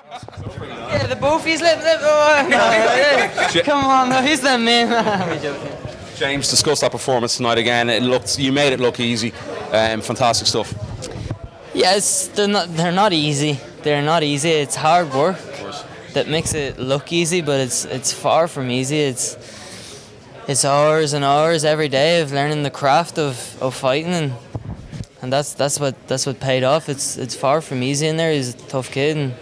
Yeah, the boofies come on, no, he's the man. I'm joking. James, discuss that performance tonight again. You made it look easy. Fantastic stuff. Yes, they're not easy. They're not easy. It's hard work that makes it look easy, but it's far from easy. It's hours and hours every day of learning the craft of fighting, and that's what paid off. It's far from easy in there. He's a tough kid, and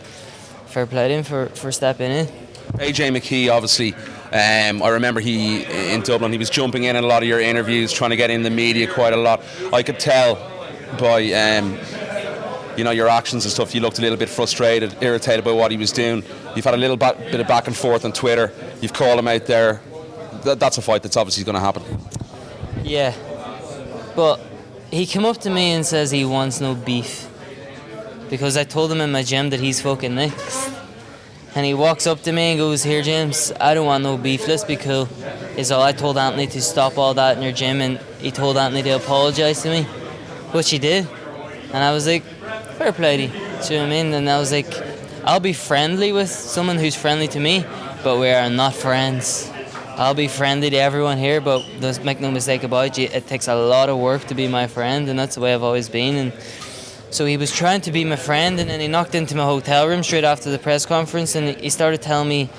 fair play to him for stepping in. AJ McKee, obviously, I remember in Dublin, he was jumping in a lot of your interviews, trying to get in the media quite a lot. I could tell by your actions and stuff, you looked a little bit frustrated, irritated by what he was doing. You've had a little bit of back and forth on Twitter. You've called him out there. That's a fight that's obviously going to happen. Yeah, but he came up to me and says he wants no beef because I told him in my gym that he's fucking next. And he walks up to me and goes, "Here, James, I don't want no beef. Let's be cool." Is all. I told Anthony to stop all that in your gym, and he told Anthony to apologise to me, which he did. And I was like, fair play to you. Do you know what I mean? And I was like, I'll be friendly with someone who's friendly to me, but we are not friends. I'll be friendly to everyone here, but let's make no mistake about it. It takes a lot of work to be my friend, and that's the way I've always been. And so he was trying to be my friend, and then he knocked into my hotel room straight after the press conference, and he started telling me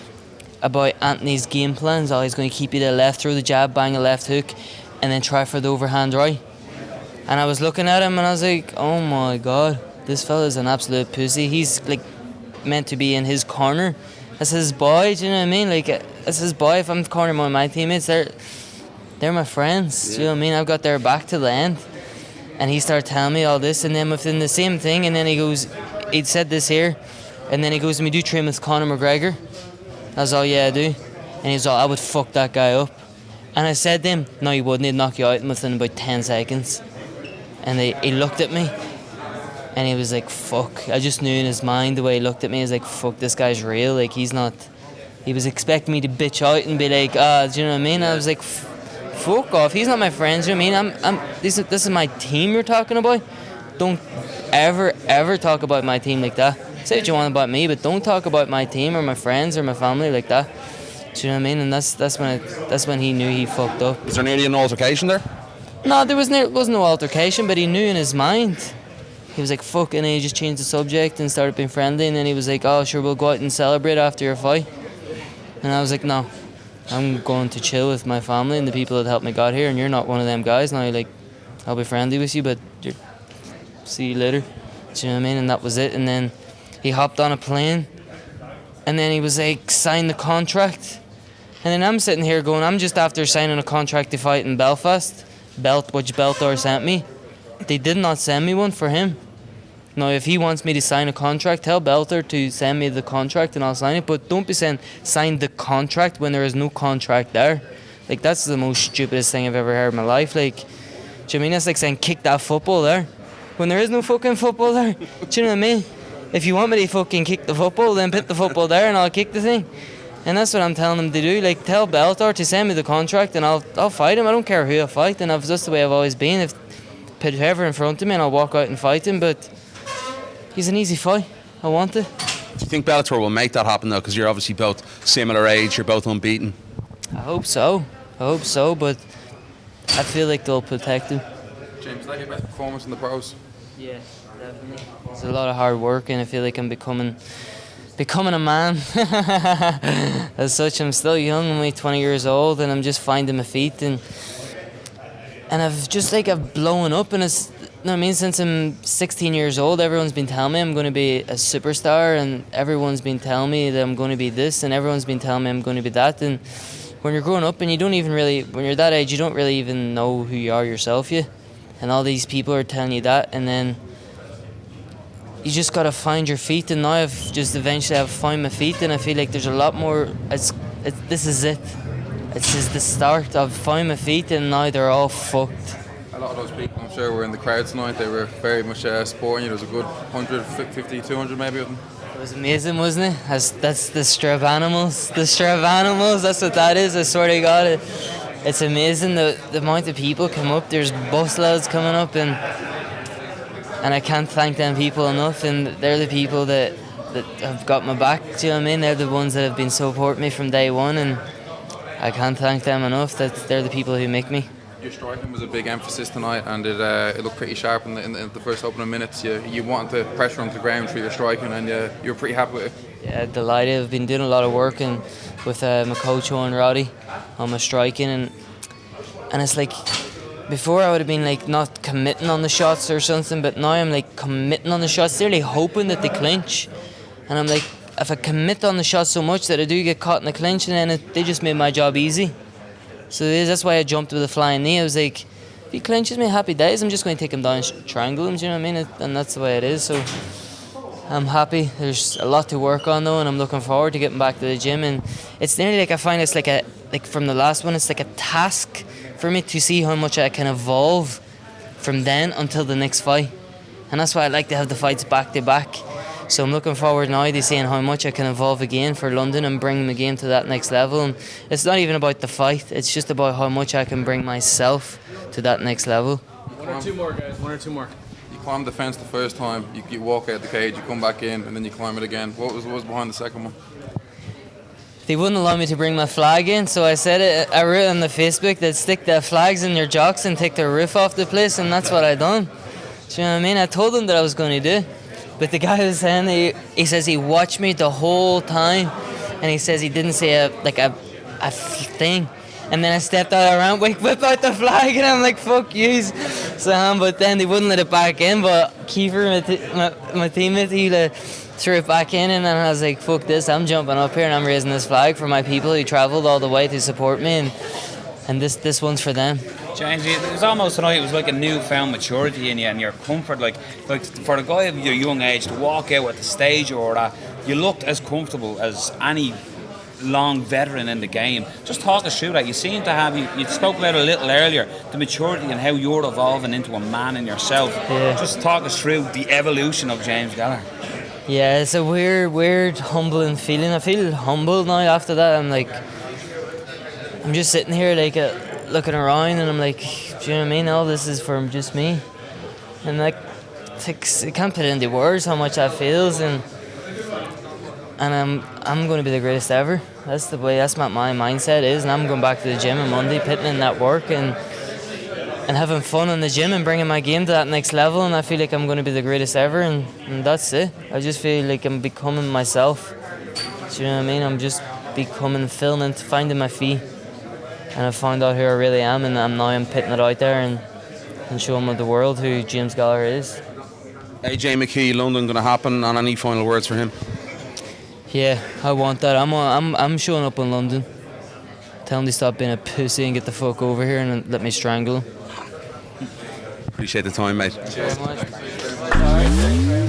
about Anthony's game plans. Oh, he's going to keep you to the left, throw the jab, bang a left hook, and then try for the overhand right. And I was looking at him, and I was like, oh my God, this fella's an absolute pussy. He's like meant to be in his corner. That's his boy, do you know what I mean? Like, that's his boy. If I'm cornering one of my teammates, they're my friends. Yeah. Do you know what I mean? I've got their back to the end. And he started telling me all this, and then within the same thing, and then he'd said this here, and then he goes to me, "Do you train with Conor McGregor?" I was all, "Yeah, I do." And he was all, "I would fuck that guy up." And I said to him, "No, you wouldn't. He'd knock you out within about 10 seconds. And he looked at me, and he was like, fuck. I just knew in his mind, the way he looked at me, he was like, fuck, this guy's real. Like, he's not... He was expecting me to bitch out and be like, do you know what I mean? I was like, fuck off. He's not my friend, do you know what I mean? This is my team you're talking about. Don't ever talk about my team like that. Say what you want about me, but don't talk about my team or my friends or my family like that. Do you know what I mean? And that's when he knew he fucked up. Was there nearly an altercation there? No, there wasn't no altercation, but he knew in his mind. He was like, fuck, and then he just changed the subject and started being friendly, and then he was like, oh, sure, we'll go out and celebrate after your fight. And I was like, no, I'm going to chill with my family and the people that helped me got here, and you're not one of them guys. Now, like, I'll be friendly with you, but see you later. Do you know what I mean? And that was it. And then he hopped on a plane, and then he was like, sign the contract. And then I'm sitting here going, I'm just after signing a contract to fight in Belfast, which Bellator sent me. They did not send me one for him. Now, if he wants me to sign a contract, tell Bellator to send me the contract and I'll sign it. But don't be saying sign the contract when there is no contract there. Like, that's the most stupidest thing I've ever heard in my life. Like, do you know what I mean? That's like saying kick that football there when there is no fucking football there. Do you know what I mean? If you want me to fucking kick the football, then put the football there and I'll kick the thing. And that's what I'm telling him to do. Like, tell Bellator to send me the contract and I'll fight him. I don't care who I fight, and that's the way I've always been. If put whoever in front of me and I'll walk out and fight him, but he's an easy fight. I want it. Do you think Bellator will make that happen though? Because you're obviously both similar age, you're both unbeaten. I hope so, but I feel like they'll protect him. James, is that your best performance in the pros? Yeah, definitely. It's a lot of hard work, and I feel like I'm becoming a man. As such, I'm still young, I'm only 20 years old, and I'm just finding my feet, and I've blown up, and it's, you know what I mean, since I'm 16 years old, everyone's been telling me I'm going to be a superstar, and everyone's been telling me that I'm going to be this, and everyone's been telling me I'm going to be that. And when you're growing up and you don't even really, when you're that age, you don't really even know who you are yourself yet, and all these people are telling you that, and then you just got to find your feet. And now I've found my feet, and I feel like there's a lot more. This is it. This is the start. I've found my feet, and now they're all fucked. A lot of those people, I'm sure, were in the crowd tonight. They were very much supporting you. There was a good 150, 200 maybe of them. It was amazing, wasn't it? That's the Strav animals. The Strav animals, that's what that is. I swear to God. It's amazing the amount of people come up. There's bus loads coming up, and I can't thank them people enough. And they're the people that that have got my back. Do you know what I mean? They're the ones that have been supporting me from day one, and I can't thank them enough. That they're the people who make me. Your striking was a big emphasis tonight, and it looked pretty sharp in the first opening minutes. You wanted to pressure onto the ground for your striking, and you were pretty happy with it. Yeah, delighted. I've been doing a lot of work and with my coach Owen Roddy on my striking, and it's like before I would have been like not committing on the shots or something, but now I'm like committing on the shots, nearly hoping that they clinch, and I'm like, if I commit on the shots so much that I do get caught in the clinch, and then they just made my job easy. So that's why I jumped with a flying knee. I was like, if he clinches me, happy days. I'm just going to take him down and triangle him, do you know what I mean? And that's the way it is. So I'm happy. There's a lot to work on though, and I'm looking forward to getting back to the gym. And it's nearly like I find it's like from the last one, it's like a task for me to see how much I can evolve from then until the next fight. And that's why I like to have the fights back to back. So I'm looking forward now to seeing how much I can evolve again for London and bring the game to that next level. And it's not even about the fight, it's just about how much I can bring myself to that next level. One or two more, guys. One or two more. You climbed the fence the first time, you walk out the cage, you come back in, and then you climb it again. What was behind the second one? They wouldn't allow me to bring my flag in, so I said it. I wrote on the Facebook that stick the flags in your jocks and take the roof off the place, and that's what I done. Do you know what I mean? I told them that I was going to do. But the guy was saying, he says he watched me the whole time, and he says he didn't say a thing. And then I stepped out around, whip out the flag, and I'm like, fuck yous. So, but then they wouldn't let it back in, but Kiefer, my teammate, he threw it back in, and then I was like, fuck this, I'm jumping up here and I'm raising this flag for my people who travelled all the way to support me, and this one's for them. James, it was almost tonight, it was like a newfound maturity in you and your comfort, like for a guy of your young age to walk out at the stage or that, you looked as comfortable as any long veteran in the game. Just talk us through that. You seem to have, you spoke about it a little earlier, the maturity and how you're evolving into a man in yourself. Yeah. Just talk us through the evolution of James Gallagher. Yeah, it's a weird, humbling feeling. I feel humble now after that. I'm just sitting here like looking around, and I'm like, do you know what I mean? All this is for just me, and like, I can't put it into words how much that feels, and I'm going to be the greatest ever. That's the way. That's what my mindset is, and I'm going back to the gym on Monday, putting in that work and having fun in the gym and bringing my game to that next level. And I feel like I'm going to be the greatest ever, and that's it. I just feel like I'm becoming myself. Do you know what I mean? I'm just becoming, filming, finding my feet. And I found out who I really am, and I'm putting it out there and showing the world who James Gallagher is. AJ McKee, London going to happen, and any final words for him? Yeah, I want that. I'm showing up in London. Tell him to stop being a pussy and get the fuck over here and let me strangle him. Appreciate the time, mate. Thank you very much.